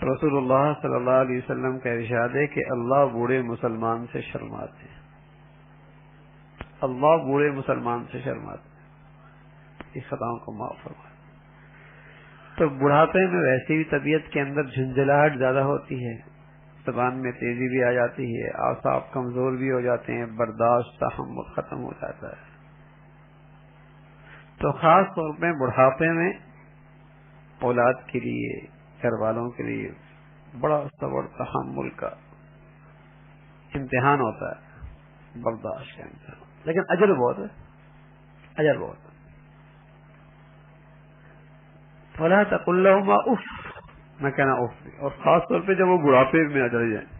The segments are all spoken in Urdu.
رسول اللہ صلی اللہ علیہ وسلم کا ارشاد ہے کہ اللہ بوڑھے مسلمان سے شرماتے ہیں، اللہ بوڑھے مسلمان سے شرماتے ہیں، اس خطاؤں کو معاف فرمائے۔ تو بڑھاپے میں ویسے بھی طبیعت کے اندر جھنجھلاہٹ زیادہ ہوتی ہے، زبان میں تیزی بھی آ جاتی ہے، اعصاب کمزور بھی ہو جاتے ہیں، برداشت تحمل ختم ہو جاتا ہے۔ تو خاص طور پہ بڑھاپے میں اولاد کے لیے، گھر والوں کے لیے بڑا صبر تحمل کا امتحان ہوتا ہے، برداشت کا امتحان، لیکن اجر بہت ہے، اجر بہت ہے۔ فلا تقل لهما اف، نہ کہنا اف، اور خاص طور پہ جب وہ بڑھاپے میں آ چلے جائیں۔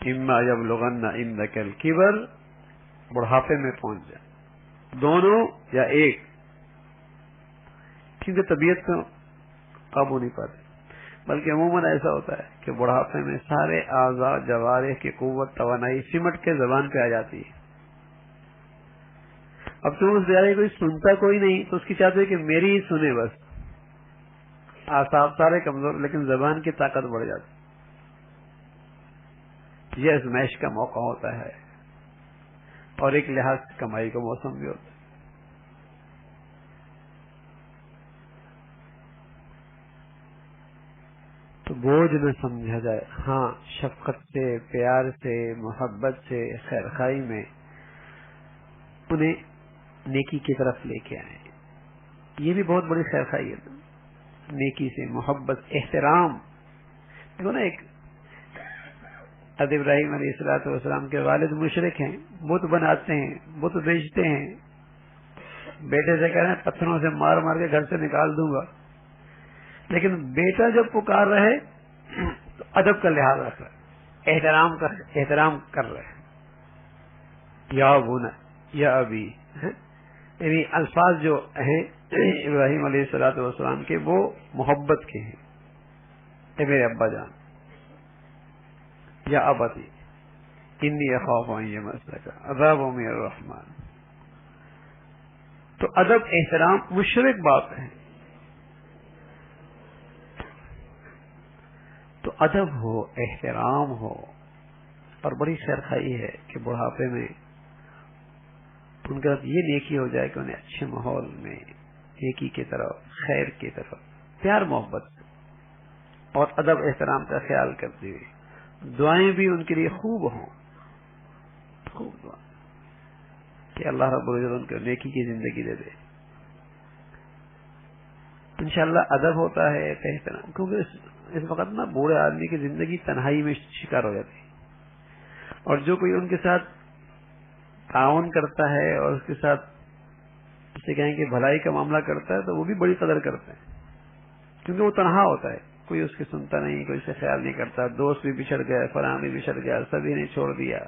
اما یبلغن عندک الکبر، بڑھاپے میں پہنچ جائیں، دونوں یا ایک، کیونکہ طبیعت کو قابو نہیں پاتے، بلکہ عموماً ایسا ہوتا ہے کہ بڑھاپے میں سارے اعضاء جوارح کی قوت توانائی سمٹ کے زبان پہ آ جاتی ہے۔ اب تم اس بیچارے کوئی سنتا کوئی نہیں تو اس کی چاہتے ہے کہ میری ہی سنے، بس اعصاب سارے کمزور، لیکن زبان کی طاقت بڑھ جاتی۔ یہ ازمائش کا موقع ہوتا ہے، اور ایک لحاظ سے کمائی کا موسم بھی ہوتا ہے۔ تو بوجھ نہ سمجھا جائے، ہاں شفقت سے، پیار سے، محبت سے، خیرخواہی میں انہیں نیکی کی طرف لے کے آئیں، یہ بھی بہت بڑی خیرخواہی ہے۔ نیکی سے، محبت، احترام، دیکھو نا، ایک حضرت ابراہیم علیہ السلام کے والد مشرک ہیں، بت بناتے ہیں، بت بیچتے ہیں، بیٹے سے کہہ رہے ہیں پتھروں سے مار مار کے گھر سے نکال دوں گا، لیکن بیٹا جب پکار رہے تو ادب کا لحاظ رکھ رہے، احترام کر رہے، یا بنا یا ابی، یعنی الفاظ جو ہیں ابراہیم علیہ السلام کے وہ محبت کے ہیں، اے میرے ابا جان، یا ابتی انی اخاف ان یمسک عذاب من الرحمن۔ تو ادب، احترام مشرک بات ہے، تو ادب ہو، احترام ہو، اور بڑی خیرخواہی ہے کہ بڑھاپے میں ان کے ساتھ یہ نیکی ہو جائے کہ انہیں اچھے ماحول میں نیکی کی طرف، خیر کی طرف، پیار محبت اور ادب احترام کا خیال کرتے ہوئے دعائیں بھی ان کے لیے خوب ہوں، خوب دعا کہ اللہ رب العزت ان کو نیکی کی زندگی دے دے۔ انشاءاللہ ادب ہوتا ہے، احترام، کیونکہ اس وقت نا بوڑھے آدمی کی زندگی تنہائی میں شکار ہو جاتی ہے، اور جو کوئی ان کے ساتھ تعاون کرتا ہے اور اس کے ساتھ اسے کہیں کہ بھلائی کا معاملہ کرتا ہے تو وہ بھی بڑی قدر کرتا ہے، کیونکہ وہ تنہا ہوتا ہے، کوئی اس کی سنتا نہیں، کوئی اس سے خیال نہیں کرتا، دوست بھی بچھڑ گئے، فلاں بھی بچھڑ گیا، سبھی نے چھوڑ دیا۔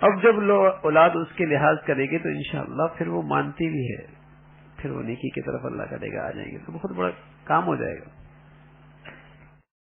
اب جب اولاد اس کے لحاظ کرے گی تو انشاءاللہ پھر وہ مانتی بھی ہے، پھر وہ نیکی کی طرف اللہ کرے گا، آ جائیں گے، تو بہت بڑا کام ہو جائے گا۔